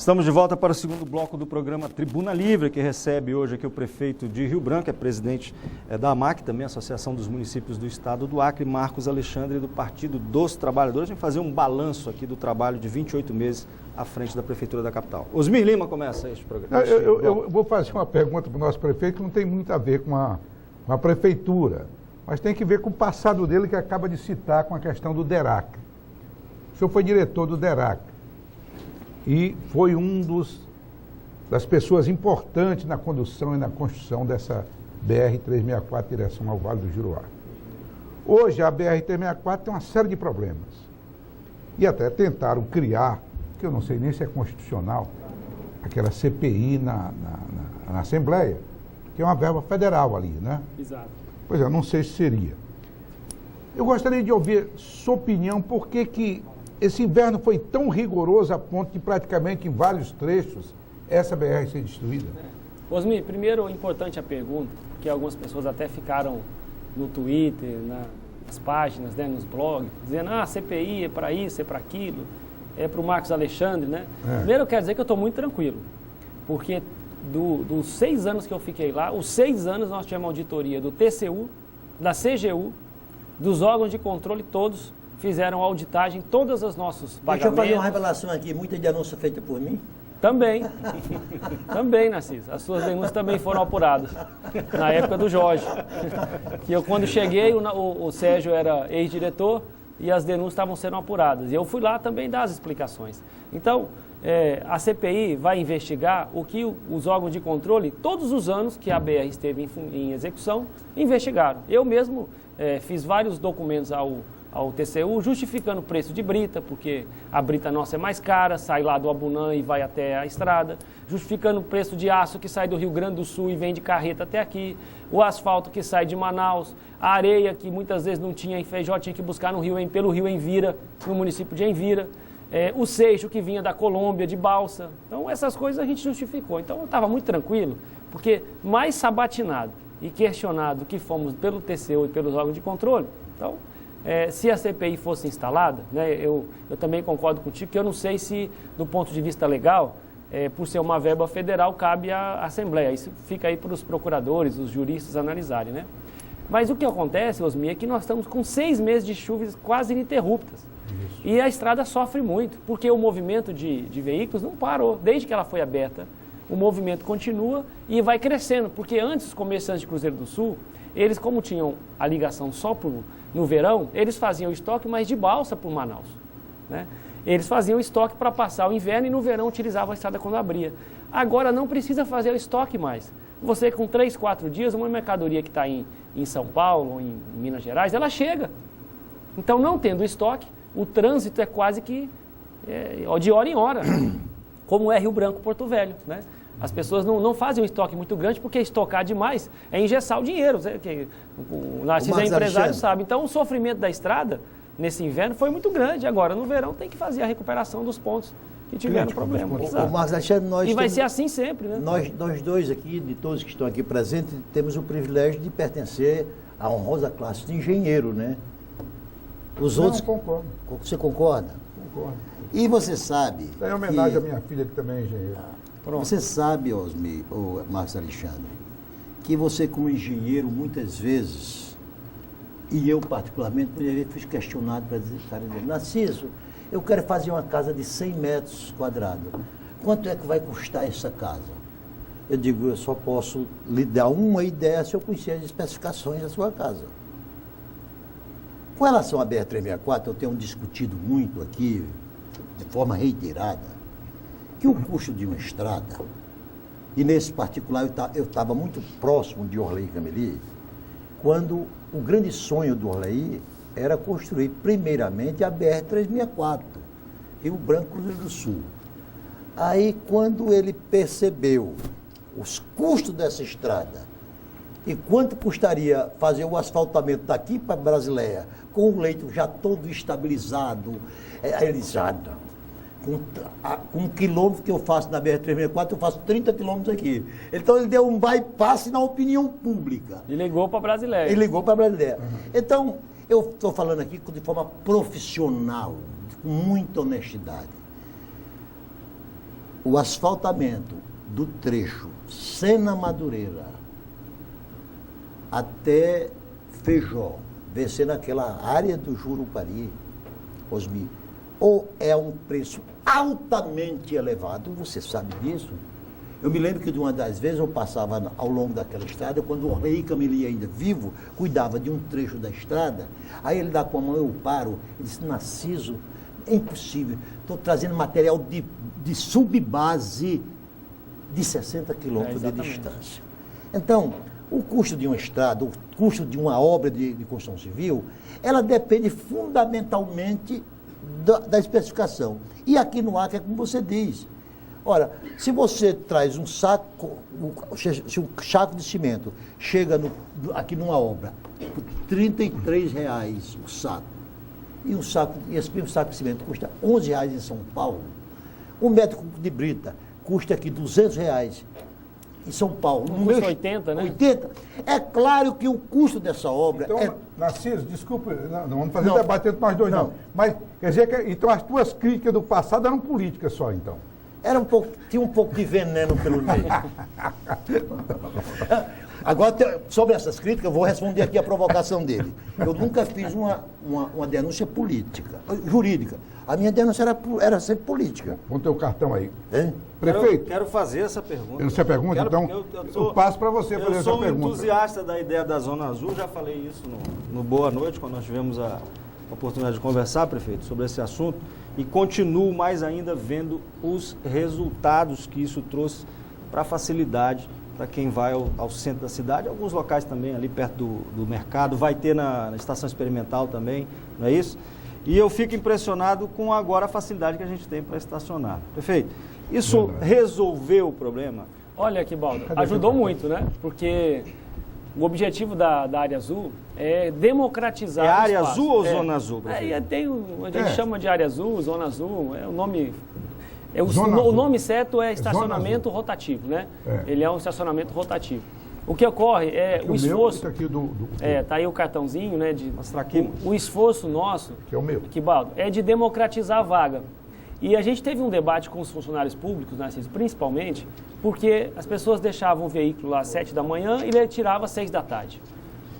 Estamos de volta para o segundo bloco do programa Tribuna Livre, que recebe hoje aqui o prefeito de Rio Branco, é presidente da AMAC, também Associação dos Municípios do Estado do Acre, Marcos Alexandre, do Partido dos Trabalhadores. A gente vai fazer um balanço aqui do trabalho de 28 meses à frente da Prefeitura da capital. Osmir Lima começa este programa. Eu vou fazer uma pergunta para o nosso prefeito que não tem muito a ver com a Prefeitura, mas tem que ver com o passado dele, que acaba de citar com a questão do DERAC. O senhor foi diretor do DERAC e foi das pessoas importantes na condução e na construção dessa BR-364 em direção ao Vale do Juruá. Hoje a BR-364 tem uma série de problemas. E até tentaram criar, que eu não sei nem se é constitucional, aquela CPI na Assembleia, que é uma verba federal ali, né? Exato. Pois é, eu não sei se seria. Eu gostaria de ouvir sua opinião, por que esse inverno foi tão rigoroso a ponto de praticamente em vários trechos essa BR ser destruída? Osmir, primeiro, importante a pergunta, porque algumas pessoas até ficaram no Twitter, nas páginas, né, nos blogs, dizendo, CPI é para isso, é para aquilo, é para o Marcos Alexandre, né? Primeiro, eu quero dizer que eu estou muito tranquilo, porque dos 6 anos que eu fiquei lá, os 6 anos nós tivemos auditoria do TCU, da CGU, dos órgãos de controle, todos fizeram auditagem, todos os nossos pagamentos. Deixa eu fazer uma revelação aqui, muita denúncia feita por mim. Também, também, Narciso. As suas denúncias também foram apuradas, na época do Jorge. Que eu, quando cheguei, o Sérgio era ex-diretor e as denúncias estavam sendo apuradas. E eu fui lá também dar as explicações. Então, a CPI vai investigar o que os órgãos de controle, todos os anos que a BR esteve em execução, investigaram. Eu mesmo fiz vários documentos ao TCU, justificando o preço de brita, porque a brita nossa é mais cara, sai lá do Abunã e vai até a estrada, justificando o preço de aço que sai do Rio Grande do Sul e vem de carreta até aqui, o asfalto que sai de Manaus, a areia que muitas vezes não tinha em Feijó, tinha que buscar pelo rio Envira, no município de Envira, o seixo que vinha da Colômbia, de balsa. Então essas coisas a gente justificou. Então eu estava muito tranquilo, porque mais sabatinado e questionado que fomos pelo TCU e pelos órgãos de controle, então... se a CPI fosse instalada, né, eu também concordo contigo, que eu não sei se, do ponto de vista legal, por ser uma verba federal, cabe à Assembleia. Isso fica aí para os procuradores, os juristas analisarem, né? Mas o que acontece, Osmir, é que nós estamos com 6 meses de chuvas quase ininterruptas. Isso. E a estrada sofre muito, porque o movimento de veículos não parou. Desde que ela foi aberta, o movimento continua e vai crescendo, porque antes os comerciantes de Cruzeiro do Sul, eles, como tinham a ligação só no verão, eles faziam estoque, mas de balsa por Manaus, né? Eles faziam estoque para passar o inverno e no verão utilizavam a estrada quando abria. Agora não precisa fazer o estoque mais. Você com 3, 4 dias, uma mercadoria que está em São Paulo ou em Minas Gerais, ela chega. Então, não tendo estoque, o trânsito é quase que de hora em hora, como é Rio Branco, Porto Velho, né? As pessoas não fazem um estoque muito grande, porque estocar demais é engessar o dinheiro. O Narciso é empresário, sabe. Então, o sofrimento da estrada, nesse inverno, foi muito grande. Agora, no verão, tem que fazer a recuperação dos pontos que tiveram problema. O Marcos Alexandre, vai ser assim sempre, né? Nós dois aqui, de todos que estão aqui presentes, temos o privilégio de pertencer à honrosa classe de engenheiro, né? Os outros... concordo. Você concorda? Concordo. E você sabe... É homenagem à minha filha, que também é engenheira. Pronto. Você sabe, Osmir, Marcos Alexandre, que você como engenheiro, muitas vezes, e eu particularmente, muitas vezes fui questionado para dizer, Narciso, eu quero fazer uma casa de 100 metros quadrados. Quanto é que vai custar essa casa? Eu digo, eu só posso lhe dar uma ideia se eu conhecer as especificações da sua casa. Com relação à BR-364, eu tenho discutido muito aqui, de forma reiterada, que o custo de uma estrada, e nesse particular eu estava muito próximo de Orley e Cameli, quando o grande sonho do Orley era construir primeiramente a BR-364, Rio Branco, Cruzeiro do Sul. Aí, quando ele percebeu os custos dessa estrada e quanto custaria fazer o asfaltamento daqui para Brasileia, com o leito já todo estabilizado, ele já não. Com 1 quilômetro que eu faço na BR-364, eu faço 30 quilômetros aqui. Então, ele deu um bypass na opinião pública. E ligou para a Brasileia. E ligou para a Brasileia. Então, eu estou falando aqui de forma profissional, com muita honestidade. o asfaltamento do trecho Sena-Madureira até Feijó, vencendo aquela área do Jurupari, Osmi, ou é um preço altamente elevado, você sabe disso. Eu me lembro que de uma das vezes eu passava ao longo daquela estrada, quando o rei Cameli ainda vivo, cuidava de um trecho da estrada, aí ele dá com a mão, eu paro, ele disse, Narciso, é impossível, estou trazendo material de subbase de 60 quilômetros de distância. Então, o custo de uma estrada, o custo de uma obra de construção civil, ela depende fundamentalmente da especificação. E aqui no Acre é como você diz. Ora, se você traz um saco, se um saco de cimento chega aqui numa obra por R$33 o saco, e esse mesmo saco de cimento custa R$11 em São Paulo, um metro de brita custa aqui R$200 em São Paulo. Custa 80, né? 80. É claro que o custo dessa obra então, Narciso, desculpa, não vamos fazer debate entre nós dois, não. Mas, quer dizer que, então, as tuas críticas do passado eram políticas só, então? Tinha um pouco de veneno pelo meio. Agora, sobre essas críticas, eu vou responder aqui a provocação dele. Eu nunca fiz uma denúncia jurídica. A minha denúncia era sempre política. Vamos ter o cartão aí. Hein? Prefeito. Quero fazer essa pergunta. Você pergunta, então? Eu passo para você fazer essa pergunta. Eu sou um entusiasta da ideia da Zona Azul, já falei isso no Boa Noite, quando nós tivemos a oportunidade de conversar, prefeito, sobre esse assunto, e continuo mais ainda vendo os resultados que isso trouxe para a facilidade para quem vai ao centro da cidade, alguns locais também ali perto do mercado, vai ter na estação experimental também, não é isso? E eu fico impressionado com agora a facilidade que a gente tem para estacionar. Prefeito, isso resolveu o problema? Olha, Quibaldo, ajudou muito, né? Porque o objetivo da área azul é democratizar o espaço. É área azul ou zona azul, prefeito? A gente chama de área azul, zona azul, é o nome... o nome certo é estacionamento rotativo, né? Ele é um estacionamento rotativo. O que ocorre é o esforço... Meu, aqui tá aí o cartãozinho, né? Mostrar aqui. O esforço nosso, que é o meu, Quibaldo, é de democratizar a vaga. E a gente teve um debate com os funcionários públicos, Narciso, principalmente porque as pessoas deixavam o veículo lá às 7 da manhã e ele tirava às 6 da tarde.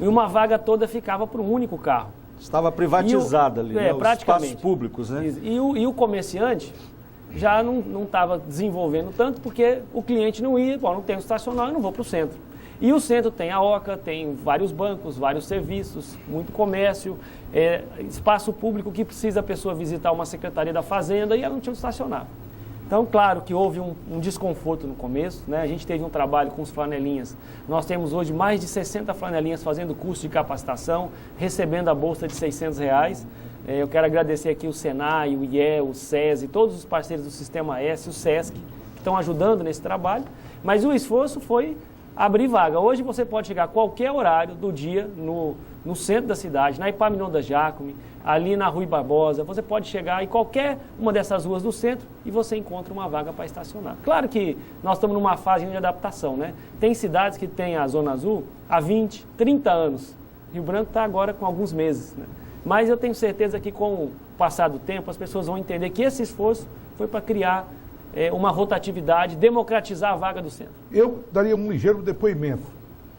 E uma vaga toda ficava para um único carro. Estava privatizada ali, né? Praticamente. Os espaços públicos, né? E o comerciante já não estava desenvolvendo tanto porque o cliente não ia, não tem um estacional, eu não vou para o centro. E o centro tem a OCA, tem vários bancos, vários serviços, muito comércio, espaço público que precisa a pessoa visitar uma secretaria da Fazenda e ela não tinha onde estacionar. Então, claro que houve um desconforto no começo, né? A gente teve um trabalho com os flanelinhas. Nós temos hoje mais de 60 flanelinhas fazendo curso de capacitação, recebendo a bolsa de R$600. Eu quero agradecer aqui o Senai, o IE, o SESI, todos os parceiros do Sistema S, o SESC, que estão ajudando nesse trabalho. Mas o esforço foi abrir vaga. Hoje você pode chegar a qualquer horário do dia no centro da cidade, na Epaminondas Jácome, ali na Rui Barbosa. Você pode chegar em qualquer uma dessas ruas do centro e você encontra uma vaga para estacionar. Claro que nós estamos numa fase de adaptação, né? Tem cidades que têm a Zona Azul há 20, 30 anos. Rio Branco está agora com alguns meses, né? Mas eu tenho certeza que com o passar do tempo as pessoas vão entender que esse esforço foi para criar uma rotatividade, democratizar a vaga do centro. Eu daria um ligeiro depoimento.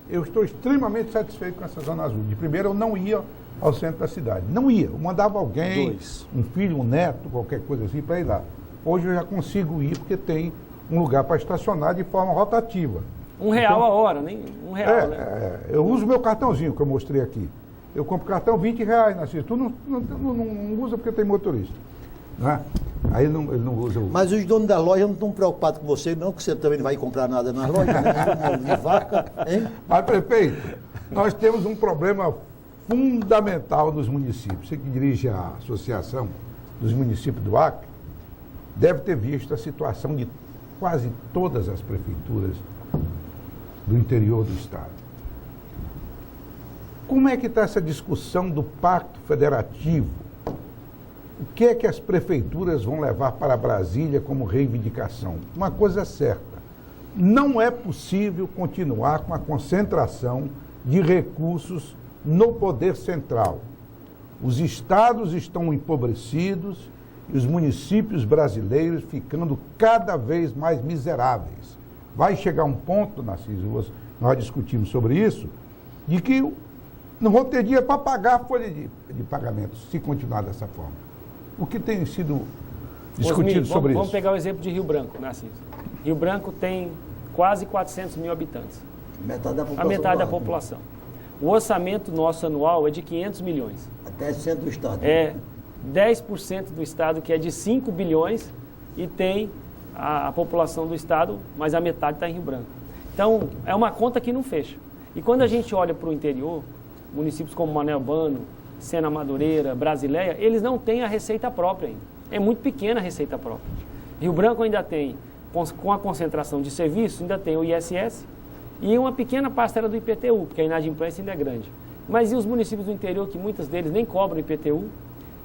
Eu estou extremamente satisfeito com essa Zona Azul. De primeiro, eu não ia ao centro da cidade. Não ia. Eu mandava alguém, um filho, um neto, qualquer coisa assim, para ir lá. Hoje eu já consigo ir porque tem um lugar para estacionar de forma rotativa. R$1 a hora, nem R$1, né? Eu uso o meu cartãozinho que eu mostrei aqui. Eu compro cartão R$20, Narciso. Tu não usa porque tem motorista. Né? Aí ele não usa o... Mas os donos da loja não estão preocupados com você, não, que você também não vai comprar nada nas lojas, né? De vaca, hein? Mas, prefeito, nós temos um problema fundamental nos municípios. Você que dirige a Associação dos Municípios do Acre, deve ter visto a situação de quase todas as prefeituras do interior do estado. Como é que está essa discussão do Pacto Federativo? O que é que as prefeituras vão levar para Brasília como reivindicação? Uma coisa é certa, não é possível continuar com a concentração de recursos no poder central. Os estados estão empobrecidos e os municípios brasileiros ficando cada vez mais miseráveis. Vai chegar um ponto, Narciso, nós discutimos sobre isso, de que não vão ter dinheiro para pagar a folha de pagamento, se continuar dessa forma. O que tem sido discutido sobre isso? Vamos pegar o exemplo de Rio Branco, Narciso. Rio Branco tem quase 400 mil habitantes. Metade da população. A metade da população. O orçamento nosso anual é de 500 milhões. Até centro do estado. É 10% do estado, que é de 5 bilhões, e tem a população do estado, mas a metade está em Rio Branco. Então, é uma conta que não fecha. E quando a gente olha para o interior, municípios como Manuel Albano, Sena Madureira, Brasileia, eles não têm a receita própria ainda. É muito pequena a receita própria. Rio Branco ainda tem, com a concentração de serviços, ainda tem o ISS e uma pequena parcela do IPTU, porque a inadimplência ainda é grande. Mas e os municípios do interior, que muitos deles nem cobram IPTU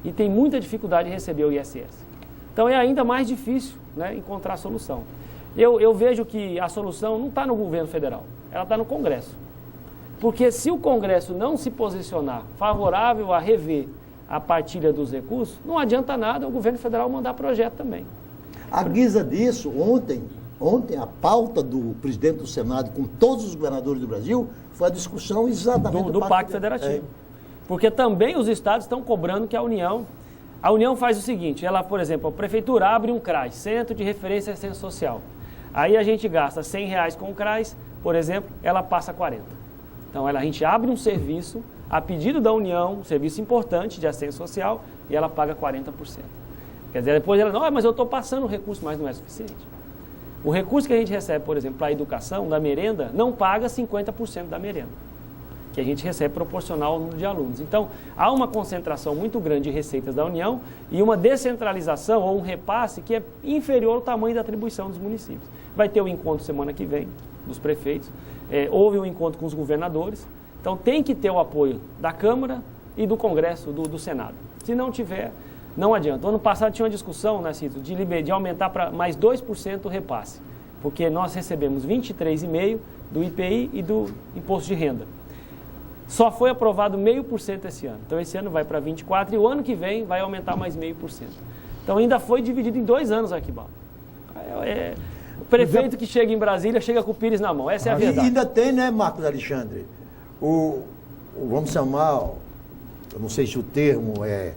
e tem muita dificuldade de receber o ISS? Então é ainda mais difícil, né, encontrar a solução. Eu vejo que a solução não está no governo federal, ela está no Congresso. Porque se o Congresso não se posicionar favorável a rever a partilha dos recursos, não adianta nada o governo federal mandar projeto também. À guisa disso, ontem a pauta do presidente do Senado com todos os governadores do Brasil foi a discussão exatamente do Pacto Federativo. Porque também os estados estão cobrando que a União faz o seguinte, ela, por exemplo, a prefeitura abre um CRAS, Centro de Referência e Assistência Social. Aí a gente gasta R$100 com o CRAS, por exemplo, ela passa 40. Então a gente abre um serviço a pedido da União, um serviço importante de assistência social, e ela paga 40%. Quer dizer, depois ela, não, mas eu estou passando o recurso, mas não é suficiente. O recurso que a gente recebe, por exemplo, para a educação, da merenda, não paga 50% da merenda, que a gente recebe proporcional ao número de alunos. Então, há uma concentração muito grande de receitas da União e uma descentralização ou um repasse que é inferior ao tamanho da atribuição dos municípios. Vai ter o encontro semana que vem dos prefeitos, houve um encontro com os governadores, então tem que ter o apoio da Câmara e do Congresso, do Senado. Se não tiver, não adianta. Ano passado tinha uma discussão, Narciso, de aumentar para mais 2% o repasse, porque nós recebemos 23,5% do IPI e do Imposto de Renda. Só foi aprovado 0,5% esse ano. Então esse ano vai para 24% e o ano que vem vai aumentar mais 0,5%. Então ainda foi dividido em 2 anos aqui, Bal. O prefeito que chega em Brasília chega com o Pires na mão. Essa é a verdade. E ainda tem, né, Marcos Alexandre? Vamos chamar, eu não sei se o termo é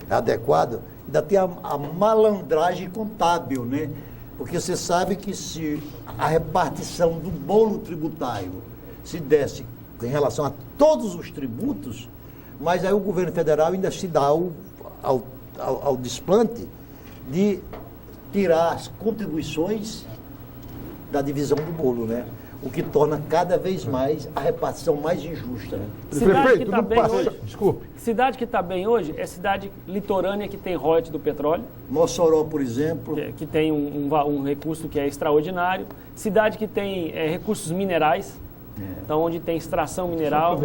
adequado, ainda tem a malandragem contábil, né? Porque você sabe que se a repartição do bolo tributário se desse em relação a todos os tributos, mas aí o governo federal ainda se dá ao desplante de tirar as contribuições da divisão do bolo, né? O que torna cada vez mais a repartição mais injusta, né? Cidade que está bem passa... hoje, Desculpe. Cidade que está bem hoje é cidade litorânea que tem royalties do petróleo. Mossoró, por exemplo. Que tem um recurso que é extraordinário. Cidade que tem recursos minerais, então onde tem extração mineral.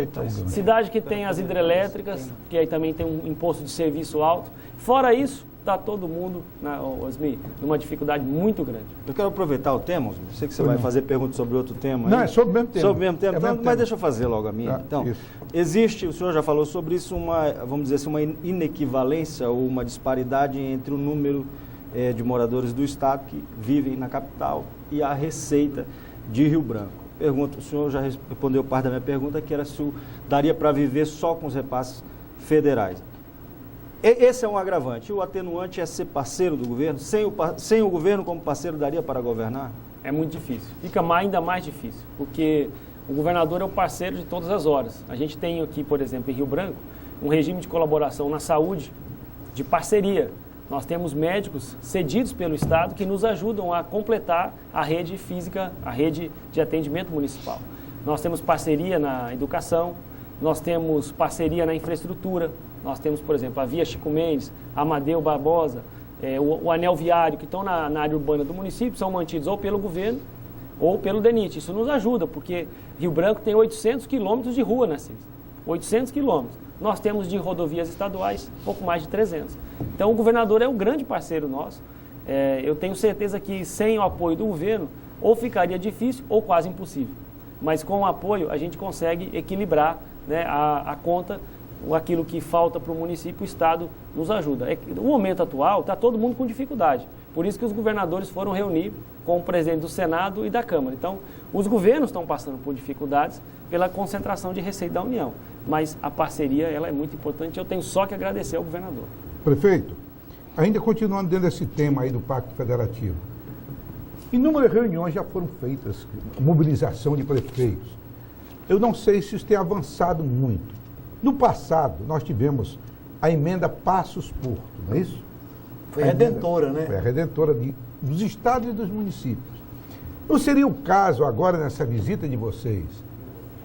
Cidade que tem as hidrelétricas, que aí também tem um imposto de serviço alto. Fora isso, está todo mundo, Osmi, numa dificuldade muito grande. Eu quero aproveitar o tema, Osmi. Sei que você vai fazer perguntas sobre outro tema. Não, é sobre o mesmo tema. Sobre o mesmo tema, mas deixa eu fazer logo a minha. Então, existe, o senhor já falou sobre isso, vamos dizer assim, uma inequivalência ou uma disparidade entre o número de moradores do estado que vivem na capital e a receita de Rio Branco. Pergunto, o senhor já respondeu parte da minha pergunta, que era se daria para viver só com os repasses federais. Esse é um agravante. O atenuante é ser parceiro do governo. Sem o governo como parceiro, daria para governar? É muito difícil. Fica ainda mais difícil, porque o governador é o parceiro de todas as horas. A gente tem aqui, por exemplo, em Rio Branco, um regime de colaboração na saúde, de parceria. Nós temos médicos cedidos pelo Estado que nos ajudam a completar a rede física, a rede de atendimento municipal. Nós temos parceria na educação, nós temos parceria na infraestrutura, nós temos, por exemplo, a Via Chico Mendes, Amadeu Barbosa, o anel viário, que estão na área urbana do município, são mantidos ou pelo governo ou pelo DENIT. Isso nos ajuda, porque Rio Branco tem 800 quilômetros de rua, né, Cícero? 800 quilômetros. Nós temos de rodovias estaduais pouco mais de 300. Então o governador é um grande parceiro nosso. Eu tenho certeza que sem o apoio do governo, ou ficaria difícil ou quase impossível. Mas com o apoio a gente consegue equilibrar, né, a conta aquilo que falta para o município, o Estado nos ajuda. No momento atual, está todo mundo com dificuldade. Por isso que os governadores foram reunir com o presidente do Senado e da Câmara. Então, os governos estão passando por dificuldades pela concentração de receita da União. Mas a parceria ela é muito importante. Eu tenho só que agradecer ao governador. Prefeito, ainda continuando dentro desse tema aí do Pacto Federativo, inúmeras reuniões já foram feitas, mobilização de prefeitos. Eu não sei se isso tem avançado muito. No passado, nós tivemos a emenda Passos Porto, não é isso? Foi redentora, né? Foi a redentora dos estados e dos municípios. Não seria o caso agora, nessa visita de vocês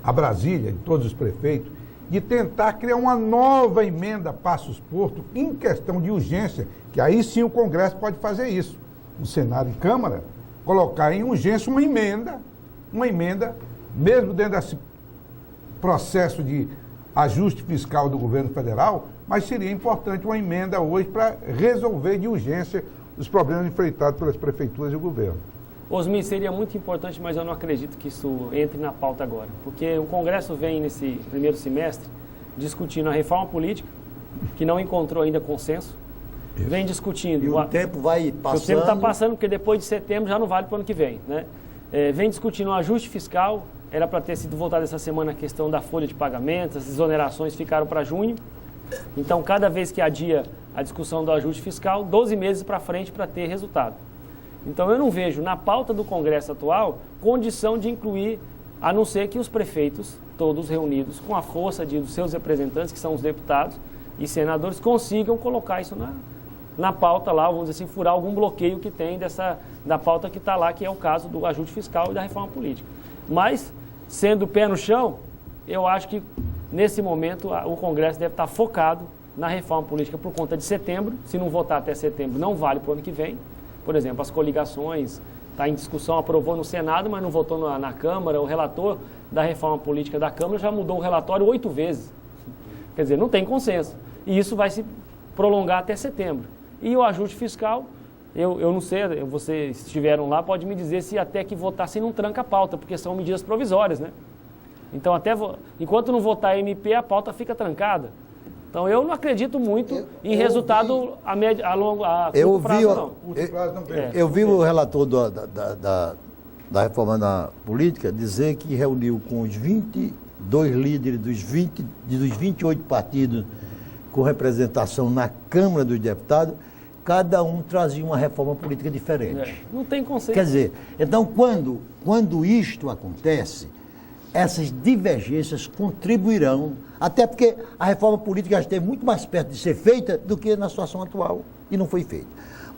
a Brasília, de todos os prefeitos, de tentar criar uma nova emenda Passos Porto em questão de urgência, que aí sim o Congresso pode fazer isso. O Senado e Câmara, colocar em urgência uma emenda, mesmo dentro desse processo de ajuste fiscal do governo federal, mas seria importante uma emenda hoje para resolver de urgência os problemas enfrentados pelas prefeituras e o governo. Osmi, seria muito importante, mas eu não acredito que isso entre na pauta agora, porque o Congresso vem nesse primeiro semestre discutindo a reforma política, que não encontrou ainda consenso, vem discutindo... E o tempo vai passando... O tempo está passando, porque depois de setembro já não vale para o ano que vem, né? Vem discutindo o ajuste fiscal, era para ter sido votada essa semana a questão da folha de pagamentos, as exonerações ficaram para junho. Então, cada vez que adia a discussão do ajuste fiscal, 12 meses para frente para ter resultado. Então, eu não vejo na pauta do Congresso atual condição de incluir, a não ser que os prefeitos, todos reunidos, com a força dos seus representantes, que são os deputados e senadores, consigam colocar isso na pauta lá, vamos dizer assim, furar algum bloqueio que tem da pauta que está lá, que é o caso do ajuste fiscal e da reforma política. Mas, sendo pé no chão, eu acho que, nesse momento, o Congresso deve estar focado na reforma política por conta de setembro. Se não votar até setembro, não vale para o ano que vem. Por exemplo, as coligações, está em discussão, aprovou no Senado, mas não votou na Câmara. O relator da reforma política da Câmara já mudou o relatório 8 vezes. Quer dizer, não tem consenso. E isso vai se prolongar até setembro. E o ajuste fiscal, eu não sei, vocês estiveram lá, pode me dizer se até que votassem não tranca a pauta, porque são medidas provisórias, né? Então, enquanto não votar a MP, a pauta fica trancada. Então, eu não acredito muito em resultado a curto prazo, não. Eu vi o relator da reforma da política dizer que reuniu com os 22 líderes dos 28 partidos com representação na Câmara dos Deputados, cada um trazia uma reforma política diferente. Não tem consenso. Quer dizer, então quando isto acontece, essas divergências contribuirão, até porque a reforma política já esteve muito mais perto de ser feita do que na situação atual, e não foi feita.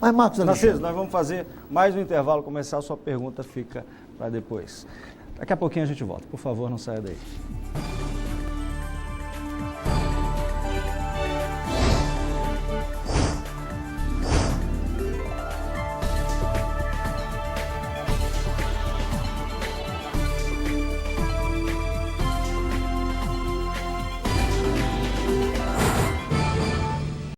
Mas, Marcos Alexandre... Narciso, nós vamos fazer mais um intervalo comercial, sua pergunta fica para depois. Daqui a pouquinho a gente volta. Por favor, não saia daí.